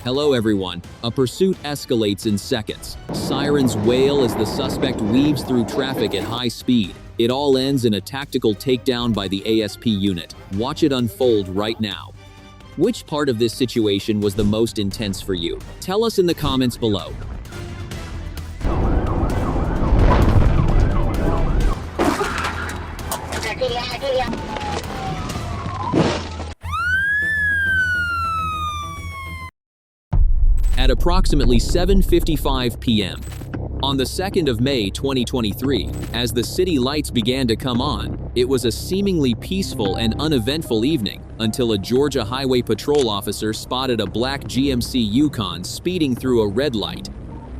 Hello everyone. A pursuit escalates in seconds. Sirens wail as the suspect weaves through traffic at high speed. It all ends in a tactical takedown by the ASP unit. Watch it unfold right now. Which part of this situation was the most intense for you? Tell us in the comments below. At approximately 7:55 p.m. on the 2nd of May 2023, as the city lights began to come on, it was a seemingly peaceful and uneventful evening until a Georgia Highway Patrol officer spotted a black GMC Yukon speeding through a red light,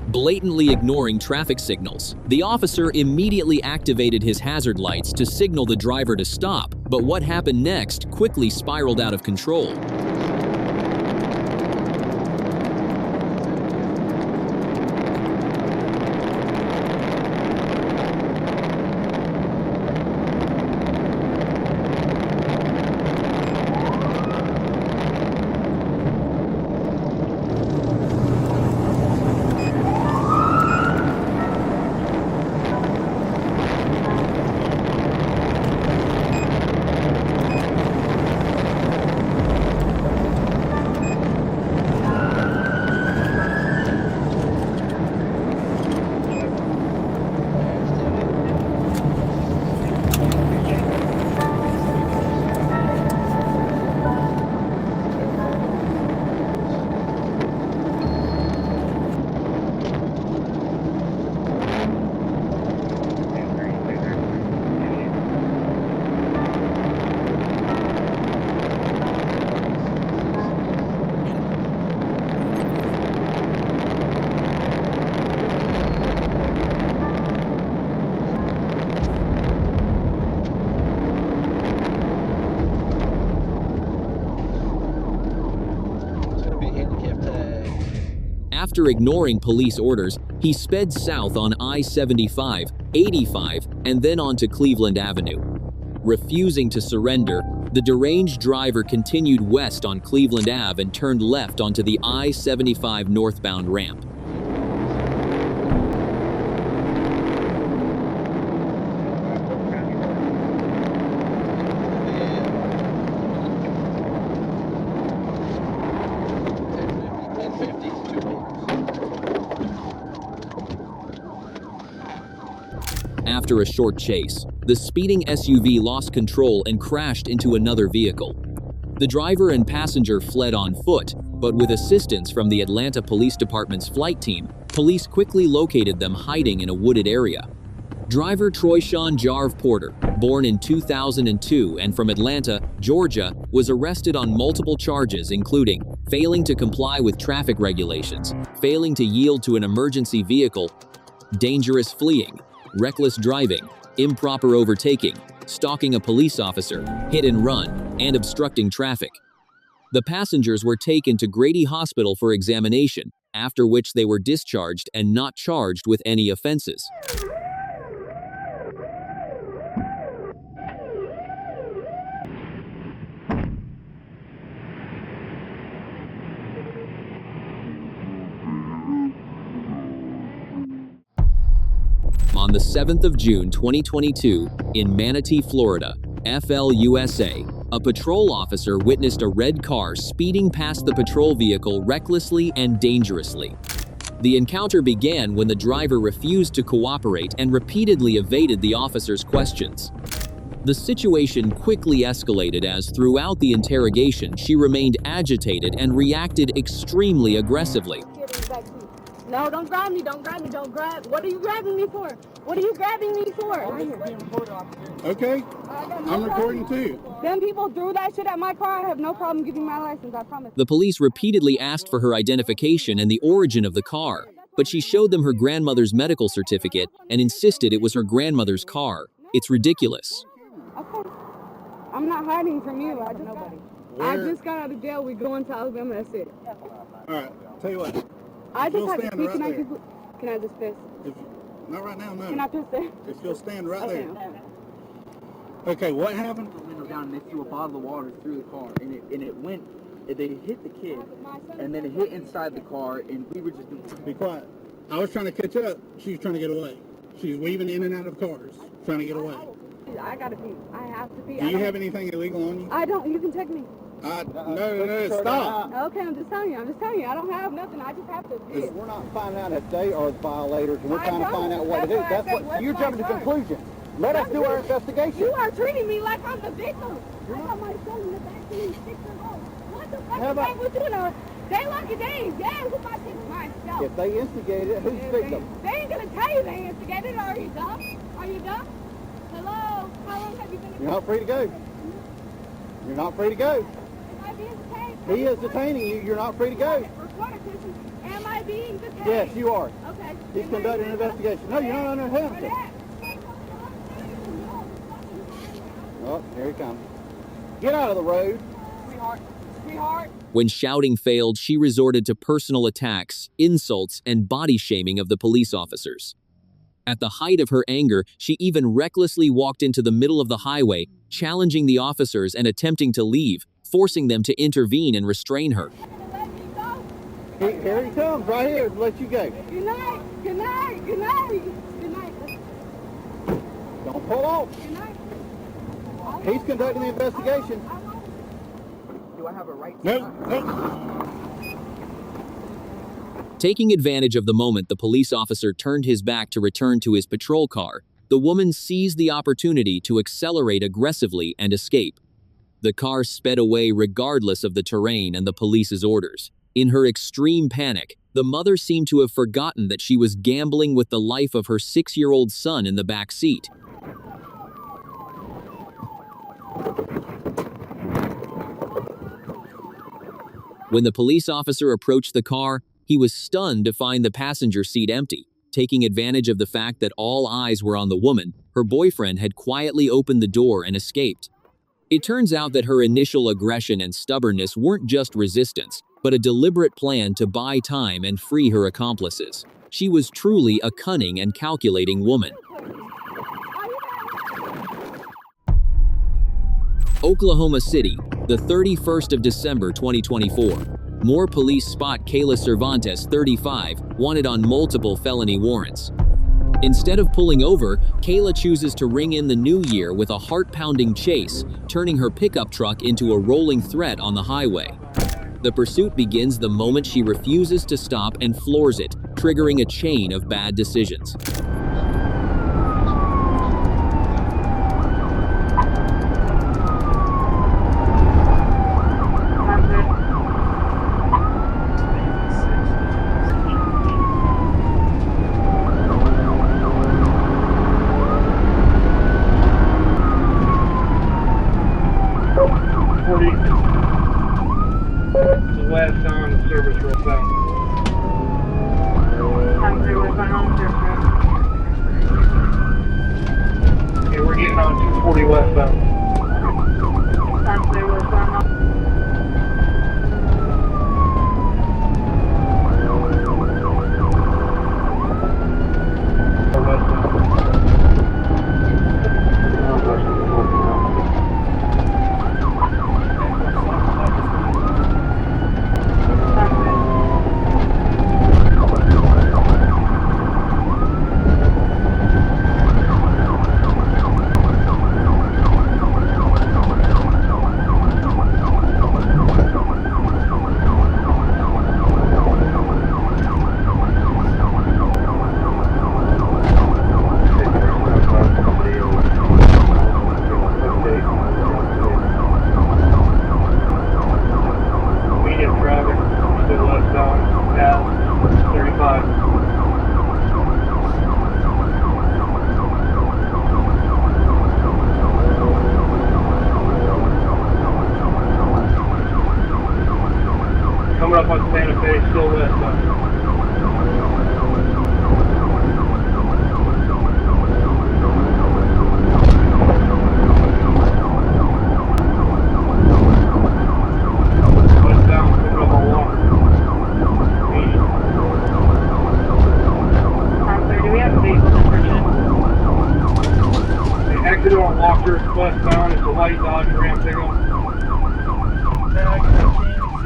blatantly ignoring traffic signals. The officer immediately activated his hazard lights to signal the driver to stop, but what happened next quickly spiraled out of control. After ignoring police orders, he sped south on I-75, 85, and then onto Cleveland Avenue. Refusing to surrender, the deranged driver continued west on Cleveland Ave and turned left onto the I-75 northbound ramp. After a short chase, the speeding SUV lost control and crashed into another vehicle. The driver and passenger fled on foot, but with assistance from the Atlanta Police Department's flight team, police quickly located them hiding in a wooded area. Driver Troyshawn Jarve Porter, born in 2002 and from Atlanta, Georgia, was arrested on multiple charges including failing to comply with traffic regulations, failing to yield to an emergency vehicle, dangerous fleeing, reckless driving, improper overtaking, stalking a police officer, hit and run, and obstructing traffic. The passengers were taken to Grady Hospital for examination, after which they were discharged and not charged with any offenses. On the 7th of June 2022, in Manatee, Florida, FLUSA, a patrol officer witnessed a red car speeding past the patrol vehicle recklessly and dangerously. The encounter began when the driver refused to cooperate and repeatedly evaded the officer's questions. The situation quickly escalated as throughout the interrogation she remained agitated and reacted extremely aggressively. No, don't grab me, don't grab me, don't grab. What are you grabbing me for? What are you grabbing me for? Okay, I'm recording too. Them people threw that shit at my car. I have no problem giving my license, I promise. The police repeatedly asked for her identification and the origin of the car, but she showed them her grandmother's medical certificate and insisted it was her grandmother's car. It's ridiculous. Okay. I'm not hiding from you. I just got out of jail. We going to Alabama, that's it. Alright, tell you what. I just had to stand speak. right Can I just piss? Not right now, no. Can I piss there? If you'll stand right Okay. there. Okay, what happened? The window down and they threw a bottle of water through the car, and it went They hit the kid, and then it hit inside the car, and we were just doing... Be quiet. I was trying to catch up. She's trying to get away. She's weaving in and out of cars, trying to get away. I gotta pee. I have to pee. Do you have anything illegal on you? I don't. You can check me. No, stop. Okay, I'm just telling you. I don't have nothing. I just have to pee. We're not finding out if they are the violators, and we're trying to find out what to do. That's what you're jumping to conclusions. Let us do our investigation. You are treating me like I'm the victim. I got my son in the back seat, 6 years old. What the fuck is wrong with you now? They lucky days. Yeah, who my shit myself. If they instigated it, who's the victim? They ain't gonna tell you they instigated it. Are you dumb? Are you dumb? Hello? How long have you been? You're not free to go. You're not free to go. Am I being detained? He is detaining you. You're not free to go. Am I being detained? Yes, you are. Okay. He's conducting an investigation. No, you're not under handcuffs. Oh, here he comes. Get out of the road. Sweetheart. When shouting failed, she resorted to personal attacks, insults, and body shaming of the police officers. At the height of her anger, she even recklessly walked into the middle of the highway, challenging the officers and attempting to leave, forcing them to intervene and restrain her. Here he comes, right here, to let you go. Good night. Good night. Good night. Good night. Don't pull off. Good night. He's conducting the investigation. Do I have a right to... No. Taking advantage of the moment the police officer turned his back to return to his patrol car, the woman seized the opportunity to accelerate aggressively and escape. The car sped away regardless of the terrain and the police's orders. In her extreme panic, the mother seemed to have forgotten that she was gambling with the life of her 6-year-old son in the back seat. When the police officer approached the car, he was stunned to find the passenger seat empty. Taking advantage of the fact that all eyes were on the woman, her boyfriend had quietly opened the door and escaped. It turns out that her initial aggression and stubbornness weren't just resistance, but a deliberate plan to buy time and free her accomplices. She was truly a cunning and calculating woman. Oklahoma City, the 31st of December 2024. More police spot Kayla Cervantes, 35, wanted on multiple felony warrants. Instead of pulling over, Kayla chooses to ring in the new year with a heart-pounding chase, turning her pickup truck into a rolling threat on the highway. The pursuit begins the moment she refuses to stop and floors it, triggering a chain of bad decisions. West on service road south. Okay, we're getting on 240 westbound. Coming up on Santa Fe, still westbound. Westbound, coming up on Walker. 80. Do we have a vehicle description? The exit on Walker, westbound, it's a white Dodge Ram pickup. Tag 15.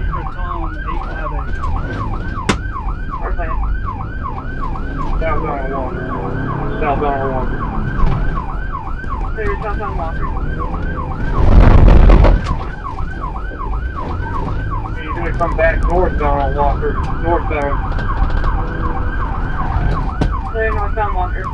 come back northbound on Walker. Northbound. Clear northbound Walker.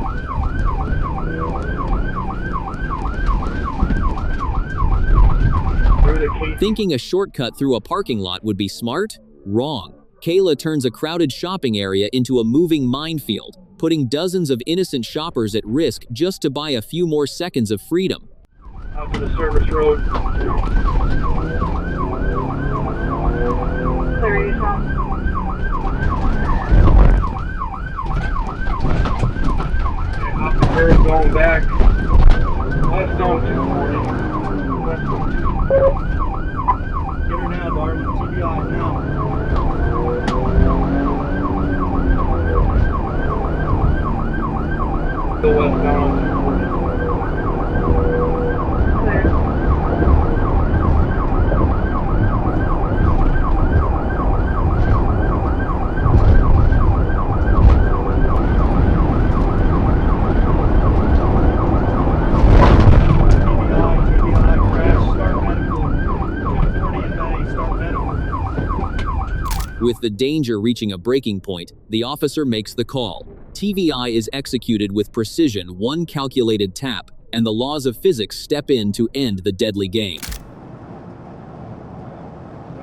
Thinking a shortcut through a parking lot would be smart? Wrong. Kayla turns a crowded shopping area into a moving minefield, putting dozens of innocent shoppers at risk just to buy a few more seconds of freedom. Out to the service road. Clear eastbound. Up the road going back. West on 240. West on 240. Get her now, darling. TBI now. Go westbound on 240. With the danger reaching a breaking point, the officer makes the call. TVI is executed with precision, one calculated tap, and the laws of physics step in to end the deadly game.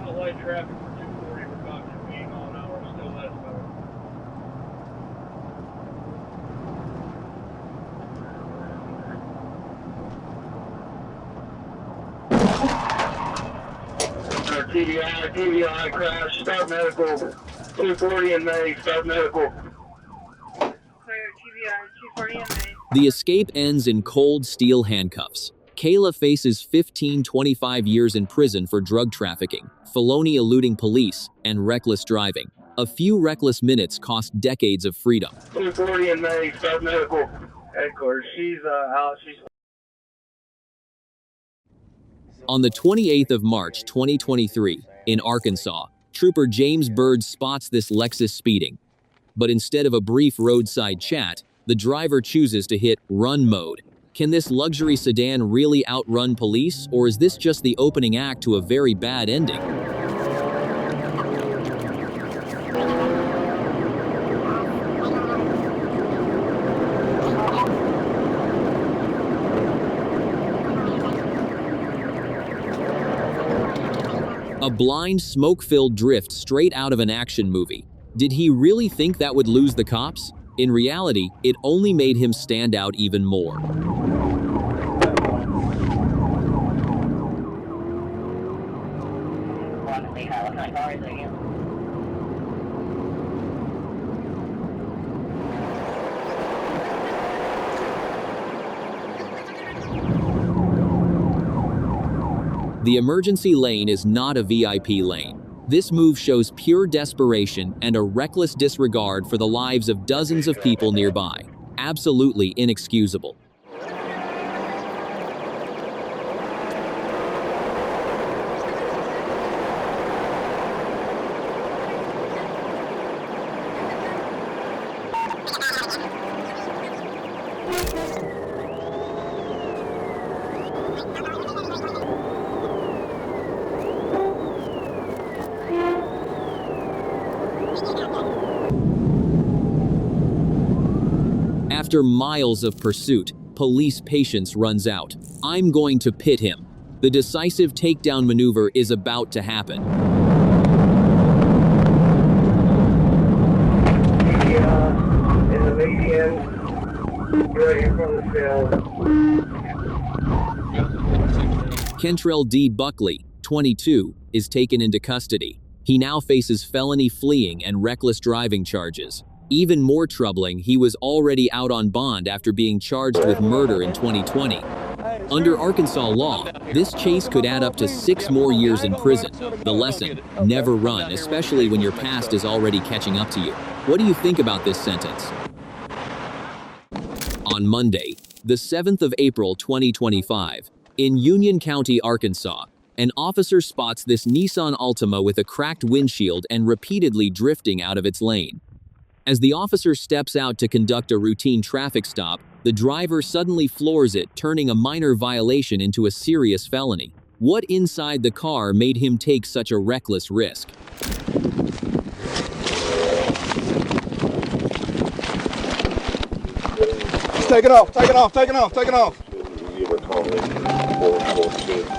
Light traffic for 240, we're talking 8 mile an hour, still westbound. TVI crash, start medical. 240 in May, start medical. Clear TVI 240 in May. The escape ends in cold steel handcuffs. Kayla faces 25 years in prison for drug trafficking, felony eluding police, and reckless driving. A few reckless minutes cost decades of freedom. 240 in May, start medical. Headquarters, she's out, she's... On the 28th of March 2023, in Arkansas, Trooper James Bird spots this Lexus speeding. But instead of a brief roadside chat, the driver chooses to hit run mode. Can this luxury sedan really outrun police, or is this just the opening act to a very bad ending? A blind, smoke-filled drift straight out of an action movie. Did he really think that would lose the cops? In reality, it only made him stand out even more. The emergency lane is not a VIP lane. This move shows pure desperation and a reckless disregard for the lives of dozens of people nearby. Absolutely inexcusable. After miles of pursuit, police patience runs out. I'm going to pit him. The decisive takedown maneuver is about to happen. In the median, right in front of the field. Kentrell D. Buckley, 22, is taken into custody. He now faces felony fleeing and reckless driving charges. Even more troubling, he was already out on bond after being charged with murder in 2020. Under Arkansas law, this chase could add up to 6 more years in prison. The lesson: never run, especially when your past is already catching up to you. What do you think about this sentence? On Monday, the 7th of April 2025, in Union County, Arkansas, an officer spots this Nissan Altima with a cracked windshield and repeatedly drifting out of its lane. As the officer steps out to conduct a routine traffic stop, the driver suddenly floors it, turning a minor violation into a serious felony. What inside the car made him take such a reckless risk? Take it off, take it off, take it off, take it off. You were calling it 446.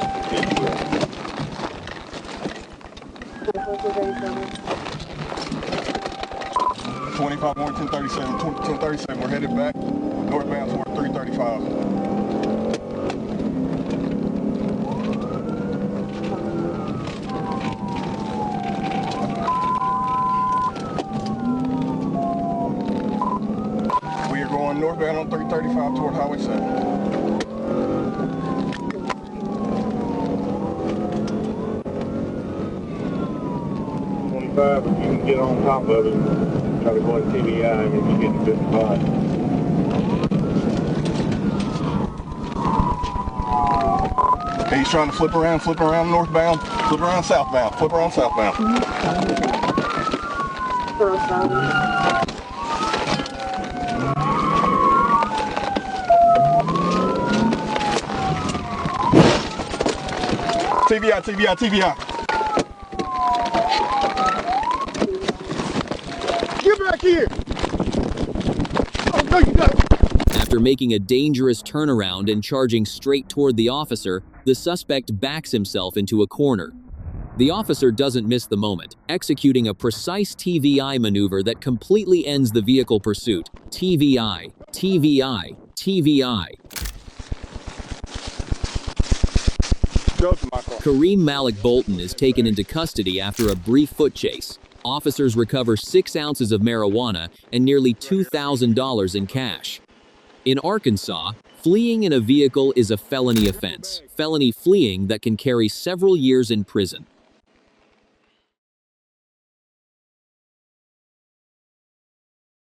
25 more, 1037, 1037. We're headed back northbound toward 335. We are going northbound on 335 toward Highway 7. 25, if you can get on top of it, try to go in TBI and if you get to 55. Okay, he's trying to flip around northbound, flip around southbound, flip around southbound. TBI, TBI, TBI. Get back here! Oh, no, you got it. After making a dangerous turnaround and charging straight toward the officer, the suspect backs himself into a corner. The officer doesn't miss the moment, executing a precise TVI maneuver that completely ends the vehicle pursuit. TVI, TVI, TVI. Kareem Malik Bolton is taken into custody after a brief foot chase. Officers recover 6 ounces of marijuana and nearly $2,000 in cash. In Arkansas, fleeing in a vehicle is a felony offense. Felony fleeing that can carry several years in prison.